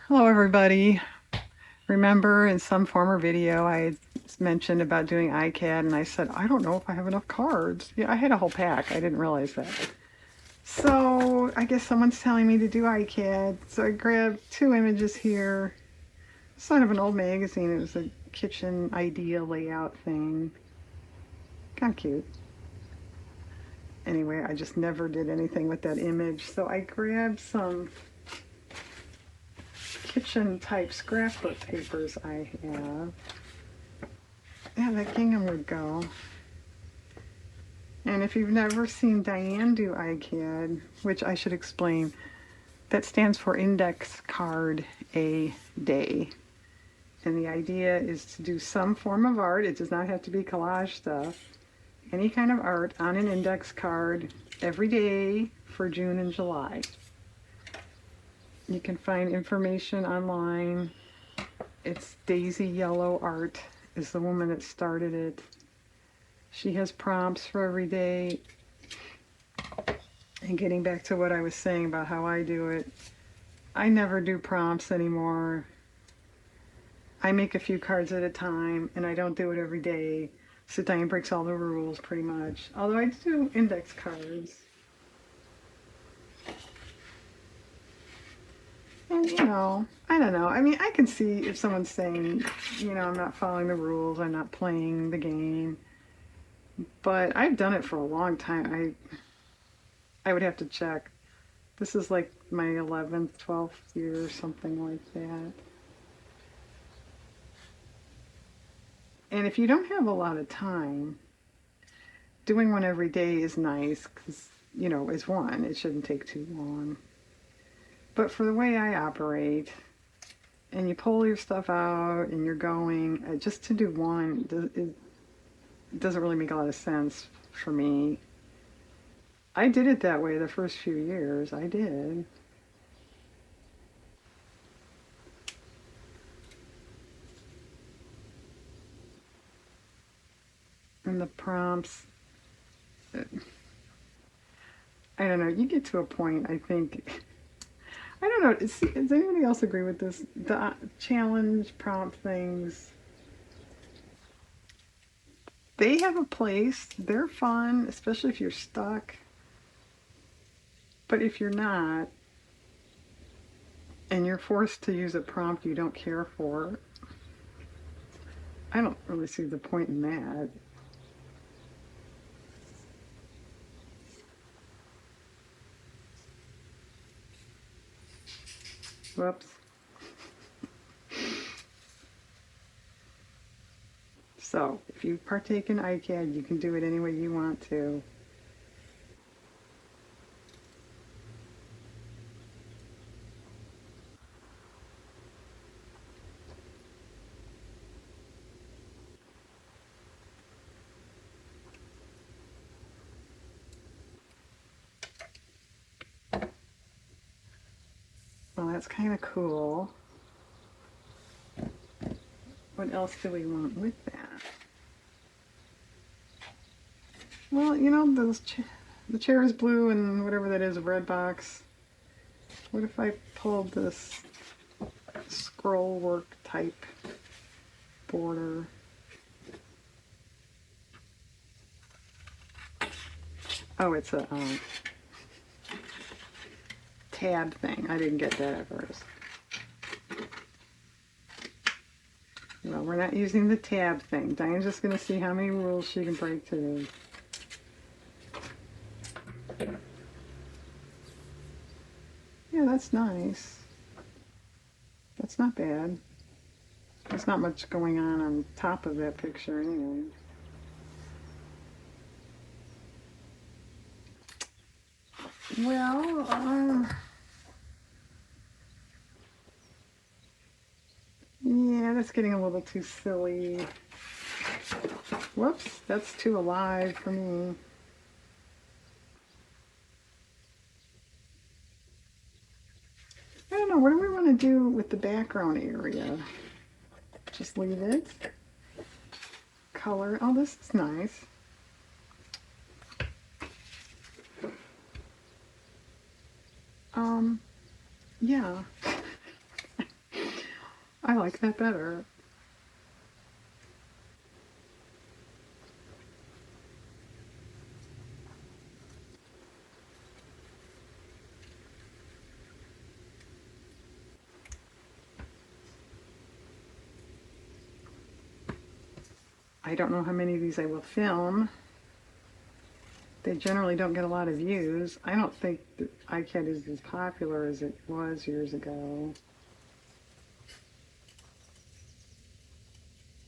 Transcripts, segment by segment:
Hello everybody. Remember in some former video I had mentioned about doing ICAD and I said, I don't know if I have enough cards. Yeah, I had a whole pack. I didn't realize that. So I guess someone's telling me to do ICAD. So I grabbed two images here. It's out of an old magazine. It was a kitchen idea layout thing. Kind of cute. Anyway, I just never did anything with that image. So I grabbed some kitchen type scrapbook papers I have. Yeah, that gingham would go. And if you've never seen Diane do ICAD, which I should explain, that stands for Index Card a Day. And the idea is to do some form of art. It does not have to be collage stuff. Any kind of art on an index card every day for June and July. You can find information online. It's Daisy Yellow Art is the woman that started it. She has prompts for every day. And getting back to what I was saying about how I do it, I never do prompts anymore. I make a few cards at a time, and I don't do it every day. So Diane breaks all the rules pretty much. Although I do index cards. And I don't know. I mean, I can see if someone's saying, I'm not following the rules, I'm not playing the game. But I've done it for a long time. I would have to check. This is like my 11th, 12th year, something like that. And if you don't have a lot of time, doing one every day is nice because, is one. It shouldn't take too long. But for the way I operate, and you pull your stuff out and you're going, just to do one, it doesn't really make a lot of sense for me. I did it that way the first few years. I did. And the prompts, I don't know, you get to a point, I think, I don't know, does anybody else agree with this? The challenge prompt things, they have a place, they're fun, especially if you're stuck. But if you're not, and you're forced to use a prompt you don't care for, I don't really see the point in that. Whoops. So, if you partake in ICAD, you can do it any way you want to. Well, that's kind of cool. What else do we want with that? Well, the chair is blue and whatever that is, a red box. What if I pulled this scroll work type border? Oh, it's a tab thing. I didn't get that at first. Well, we're not using the tab thing. Diane's just going to see how many rules she can break today. Yeah, that's nice. That's not bad. There's not much going on top of that picture anyway. Well, yeah, that's getting a little too silly. Whoops, that's too alive for me. I don't know, what do we want to do with the background area? Just leave it. Color, oh, this is nice. Yeah. I like that better. I don't know how many of these I will film. They generally don't get a lot of views. I don't think that ICAD is as popular as it was years ago.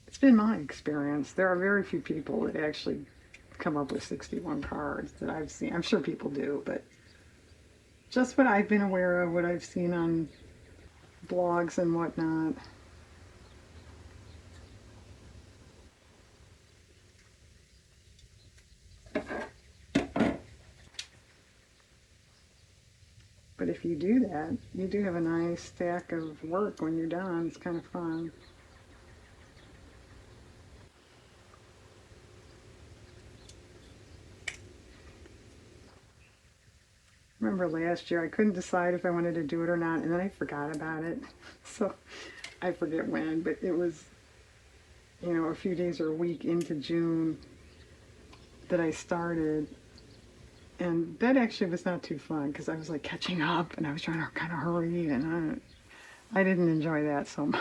It's been my experience. There are very few people that actually come up with 61 cards that I've seen. I'm sure people do, but just what I've been aware of, what I've seen on blogs and whatnot. But if you do that, you do have a nice stack of work when you're done. It's kind of fun. Remember last year I couldn't decide if I wanted to do it or not, and then I forgot about it. So I forget when, but it was, a few days or a week into June that I started. And that actually was not too fun because I was like catching up and I was trying to kind of hurry, and I didn't enjoy that so much.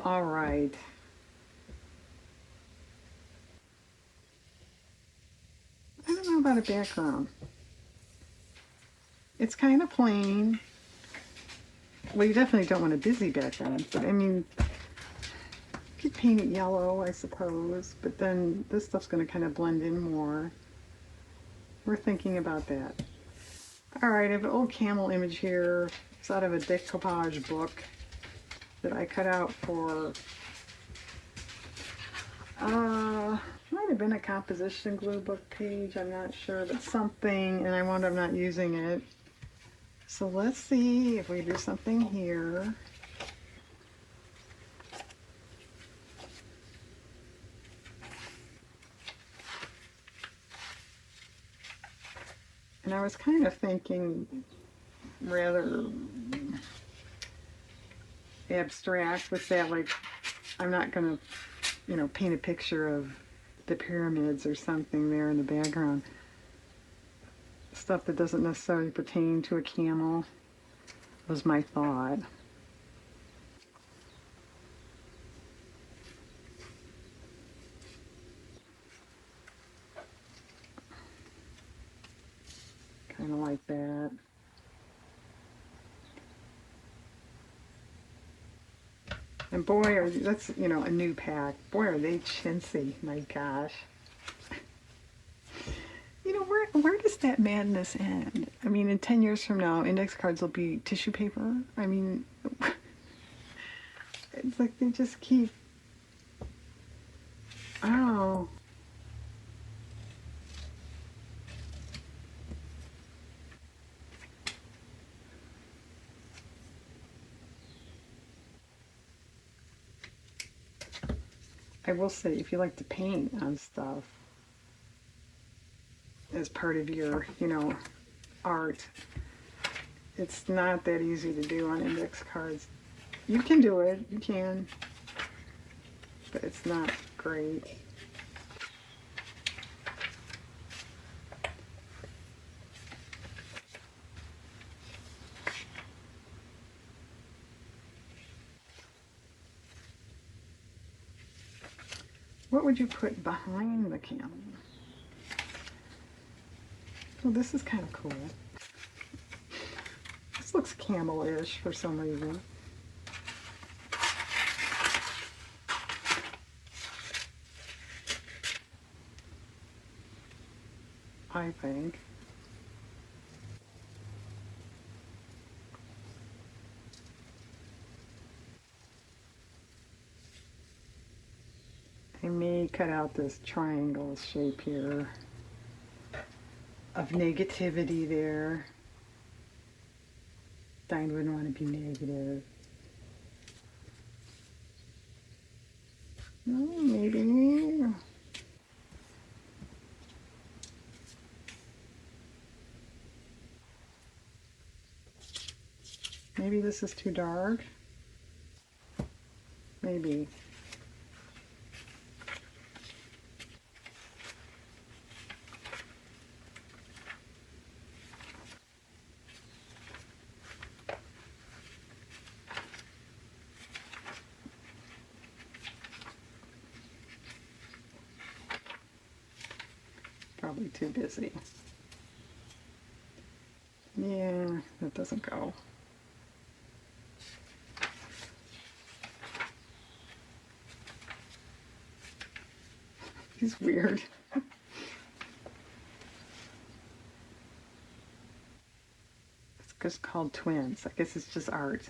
All right. I don't know about a background. It's kind of plain. Well, you definitely don't want a busy background, but I mean, you could paint it yellow, I suppose, but then this stuff's going to kind of blend in more. We're thinking about that. All right, I have an old camel image here. It's out of a decoupage book that I cut out for, might have been a composition glue book page, I'm not sure, but something, and I wound up not using it. So let's see if we do something here. And I was kind of thinking rather abstract with that, like I'm not going to, paint a picture of the pyramids or something there in the background. Stuff that doesn't necessarily pertain to a camel was my thought. Kind of like that. And boy, that's, a new pack. Boy, are they chintzy. My gosh. Where does that madness end? I mean, in 10 years from now, index cards will be tissue paper. I mean, it's like they just keep, I don't know. I will say, if you like to paint on stuff as part of your, art, it's not that easy to do on index cards. You can do it, you can, but it's not great. What would you put behind the camel? Well, this is kind of cool. This looks camel-ish for some reason. I think. I may cut out this triangle shape here of negativity there. Einstein wouldn't want to be negative. Oh, maybe. Maybe this is too dark. Maybe. Probably too busy. Yeah, that doesn't go. He's weird. It's just called twins. I guess it's just art.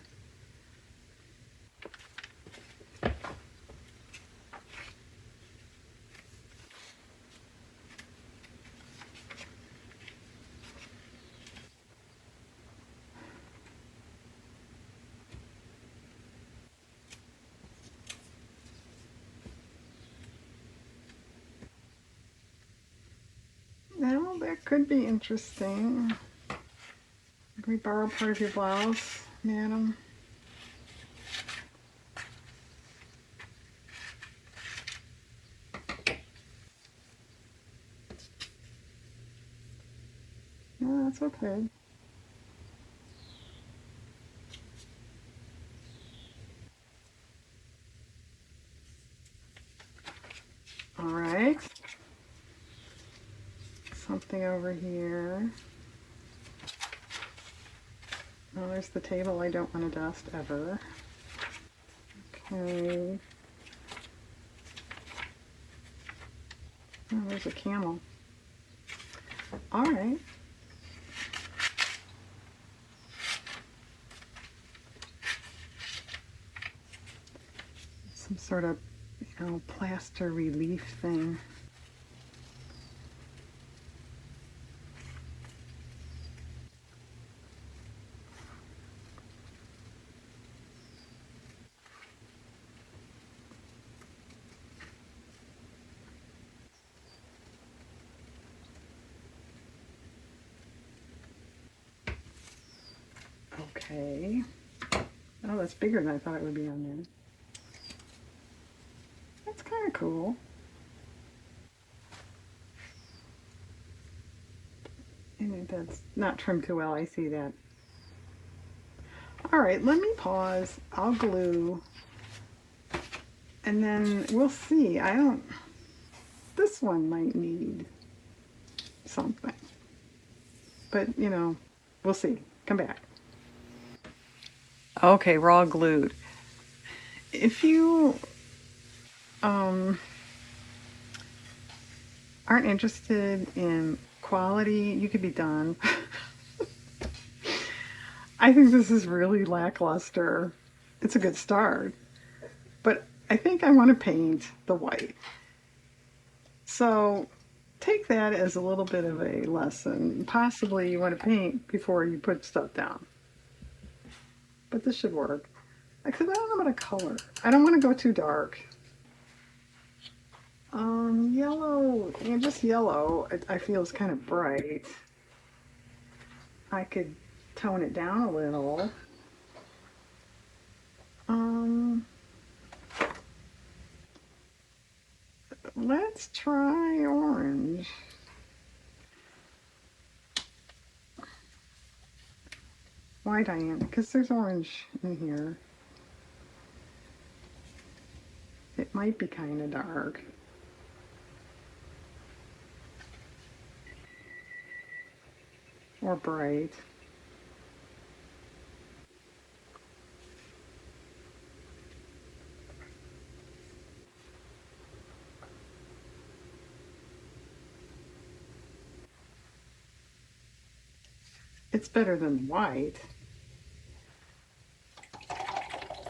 Now that could be interesting. Can we borrow part of your blouse, madam? No, that's okay. All right. Something over here. Oh, there's the table I don't want to dust ever. Okay. Oh, there's a camel. All right. Some sort of, plaster relief thing. Okay. Oh, that's bigger than I thought it would be on there. That's kind of cool. And that's not trimmed too well. I see that. All right, let me pause. I'll glue. And then we'll see. This one might need something. But, we'll see. Come back. Okay, we're all glued. If you aren't interested in quality, you could be done. I think this is really lackluster. It's a good start, but I think I want to paint the white. So take that as a little bit of a lesson. Possibly you want to paint before you put stuff down. But this should work. Because I don't know about a color. I don't want to go too dark. Yellow, just yellow, I feel is kind of bright. I could tone it down a little. Let's try orange. Why, Diane? Because there's orange in here. It might be kind of dark. Or bright. It's better than white.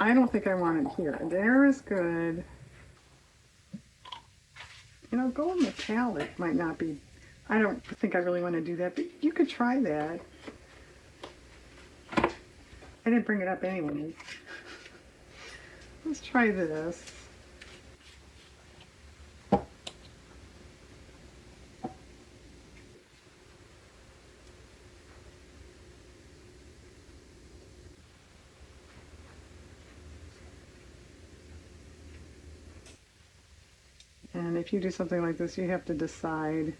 I don't think I want it here. There is good. Gold metallic might not be. I don't think I really want to do that, but you could try that. I didn't bring it up anyway. Let's try this. And if you do something like this, you have to decide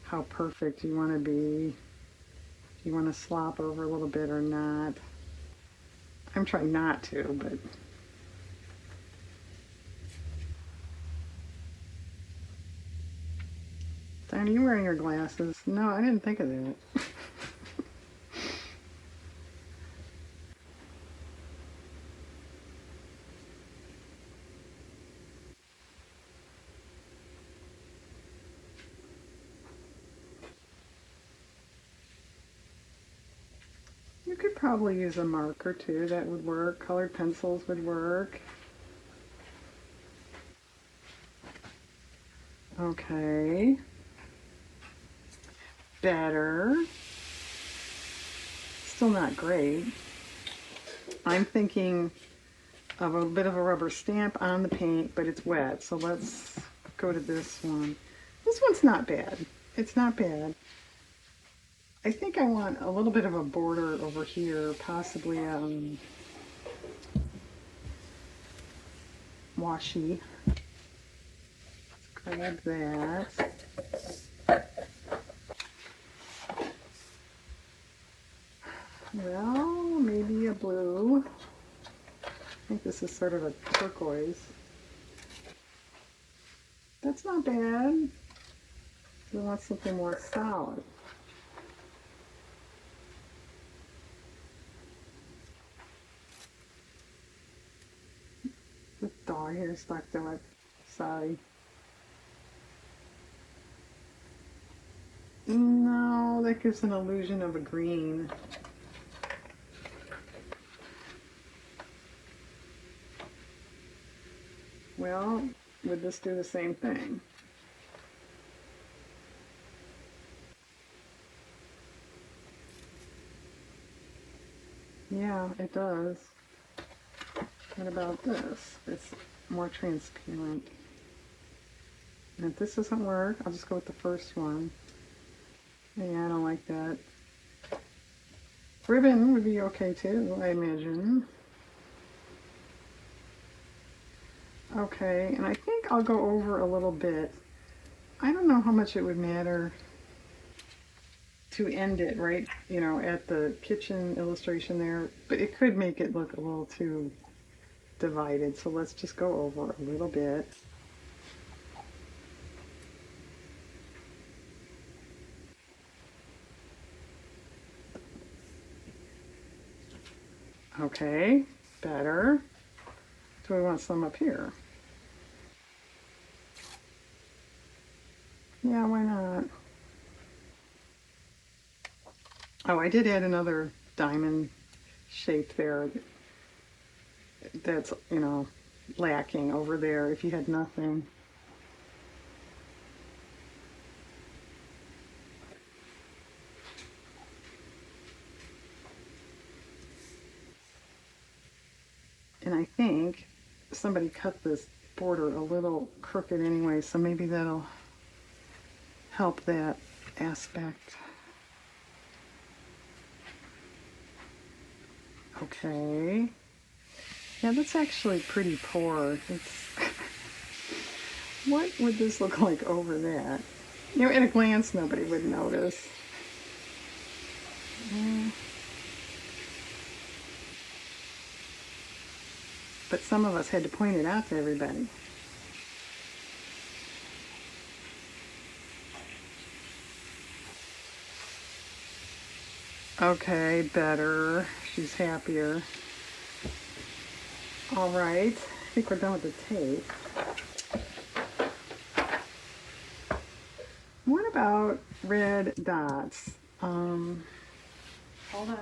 how perfect you want to be. If you want to slop over a little bit or not. I'm trying not to, but Diane, are you wearing your glasses? No, I didn't think of that. You could probably use a marker too. That would work. Colored pencils would work. Okay. Better. Still not great. I'm thinking of a bit of a rubber stamp on the paint, but it's wet. So let's go to this one. This one's not bad. It's not bad. I think I want a little bit of a border over here, possibly washi. Let's grab that. Well, maybe a blue. I think this is sort of a turquoise. That's not bad. We want something more solid. The dog hair stuck to it. Sorry. No, that gives an illusion of a green. Well, would this do the same thing? Yeah, it does. What about this? It's more transparent. And if this doesn't work, I'll just go with the first one. Yeah, I don't like that. Ribbon would be okay too, I imagine. Okay, and I think I'll go over a little bit. I don't know how much it would matter to end it right, you know, at the kitchen illustration there, but it could make it look a little too divided. So let's just go over a little bit. Okay, better. Do we want some up here? Yeah, why not? Oh, I did add another diamond shape there that's, you know, lacking over there if you had nothing. And I think somebody cut this border a little crooked anyway, so maybe that'll help that aspect. Okay. Yeah, that's actually pretty poor. It's what would this look like over that? You know, at a glance, nobody would notice. Mm. But some of us had to point it out to everybody. Okay, better. She's happier. All right, I think we're done with the tape. What about red dots? Hold on.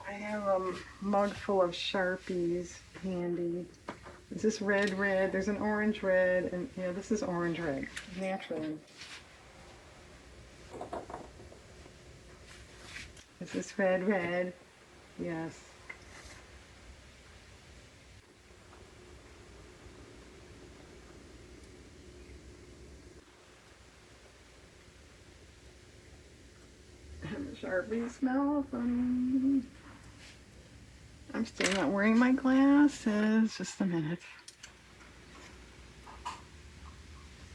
I have a mug full of Sharpies handy. Is this red red? There's an orange red, and yeah, this is orange red, naturally. Is this red, red? Yes. Sharpie smell from... I'm still not wearing my glasses. Just a minute.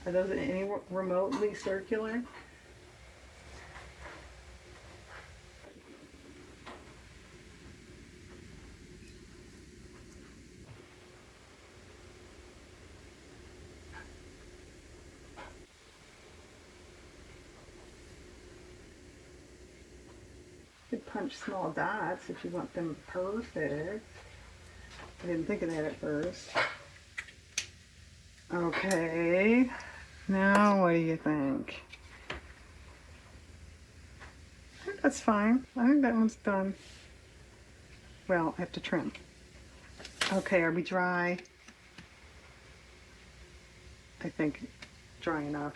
Are those any remotely circular? You could punch small dots if you want them perfect. I didn't think of that at first. Okay. Now what do you think? I think that's fine. I think that one's done. Well, I have to trim. Okay, are we dry? I think dry enough.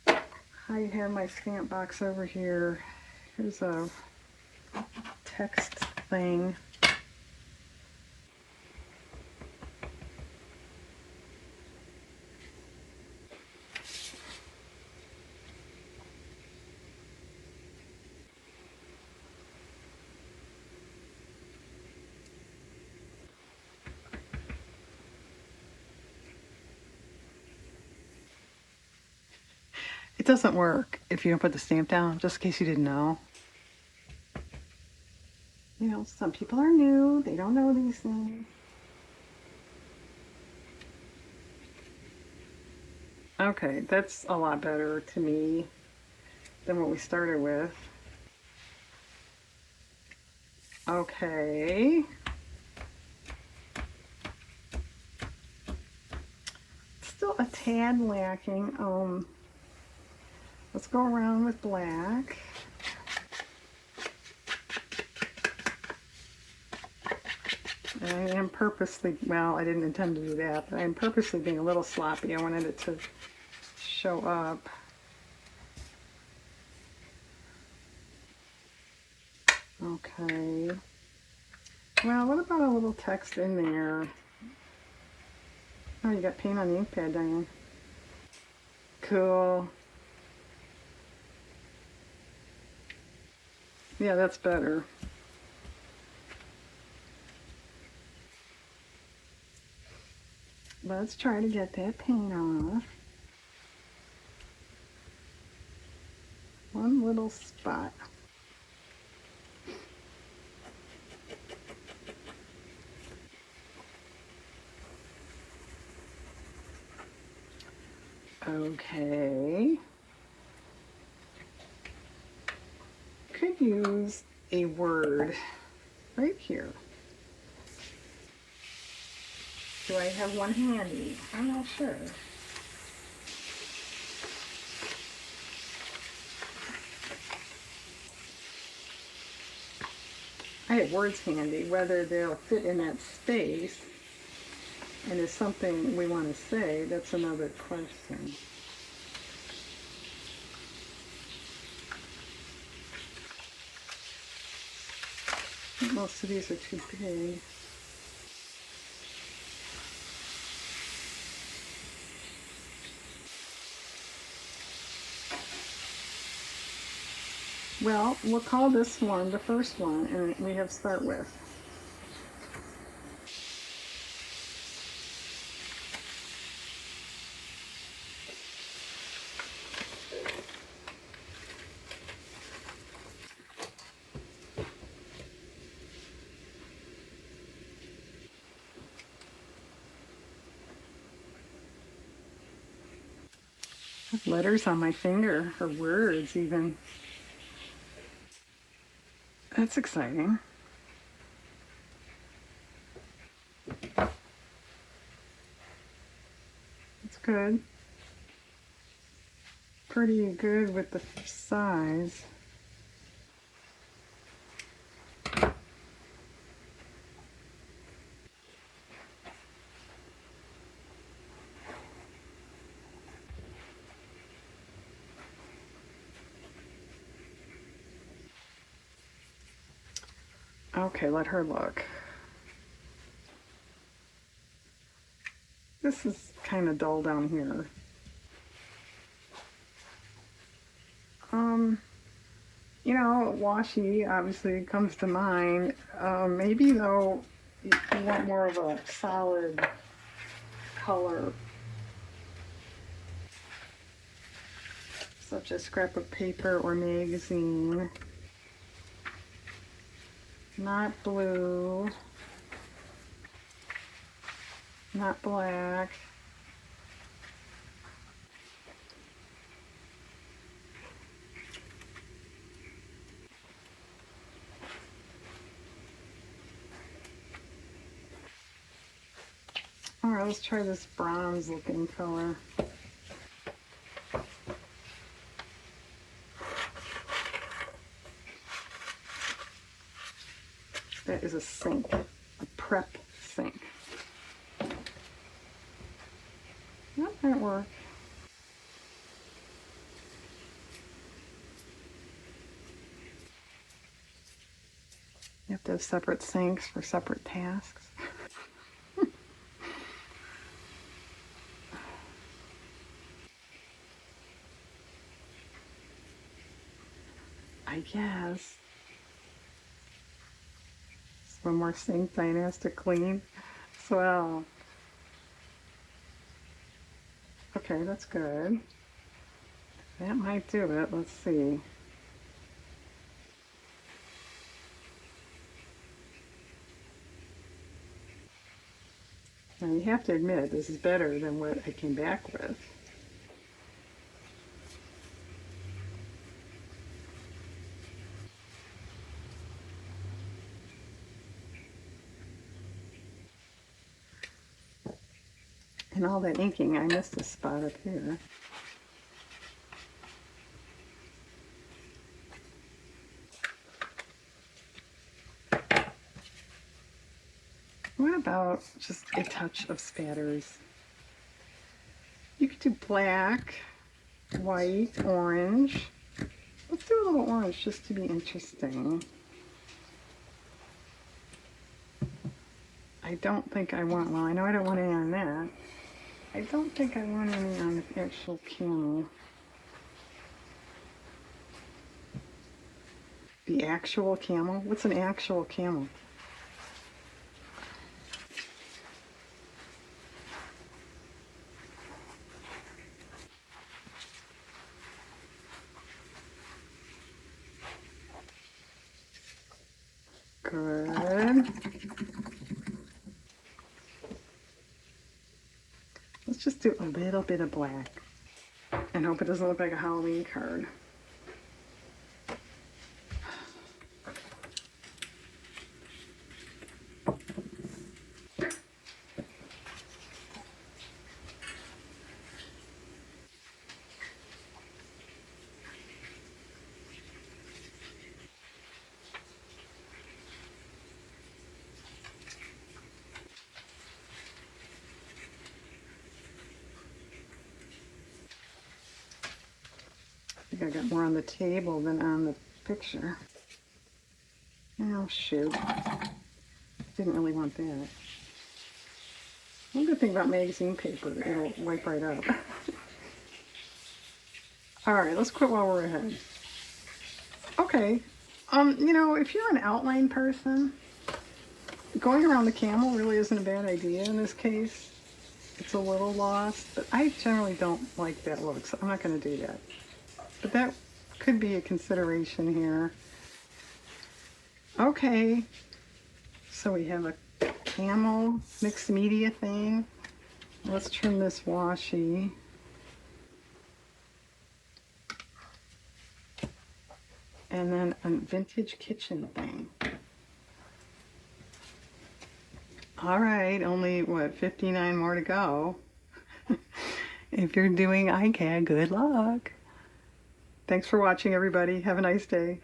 I have my stamp box over here. Here's a text thing. It doesn't work if you don't put the stamp down, just in case you didn't know. You know, some people are new, they don't know these things. Okay, that's a lot better to me than what we started with. Okay. Still a tad lacking. Let's go around with black. I am purposely, well, I didn't intend to do that, but I am purposely being a little sloppy. I wanted it to show up. Okay. Well, what about a little text in there? Oh, you got paint on the ink pad, Diane. Cool. Yeah, that's better. Let's try to get that paint off. One little spot. Okay. Could use a word right here. Do I have one handy? I'm not sure. I have words handy. Whether they'll fit in that space and is something we want to say, that's another question. I think most of these are too big. Well, we'll call this one the first one, and we have start with. Letters on my finger, or words even. That's exciting. It's good. Pretty good with the size. Okay, let her look. This is kind of dull down here. Um, washi obviously comes to mind. Maybe though, you want more of a solid color, such as scrap of paper or magazine. Not blue, not black. All right, let's try this bronze looking color. That is a sink, a prep sink. That might work. You have to have separate sinks for separate tasks. I guess. One more sink Diane has to clean. Swell. Okay, that's good. That might do it. Let's see. Now you have to admit, this is better than what I came back with. And all that inking, I missed a spot up here. What about just a touch of spatters? You could do black, white, orange. Let's do a little orange just to be interesting. I don't think I want, well, I know I don't want any on that. I don't think I want any on the actual camel. The actual camel? What's an actual camel? Good. Let's just do a little bit of black and hope it doesn't look like a Halloween card. I think I got more on the table than on the picture. Oh, shoot. Didn't really want that. One good thing about magazine paper, it'll wipe right up. All right, let's quit while we're ahead. Okay, if you're an outline person, going around the camel really isn't a bad idea in this case. It's a little lost, but I generally don't like that look, so I'm not going to do that. But that could be a consideration here. Okay, so we have a camel mixed media thing. Let's trim this washi. And then a vintage kitchen thing. All right, only what, 59 more to go. If you're doing ICAD, good luck. Thanks for watching, everybody. Have a nice day.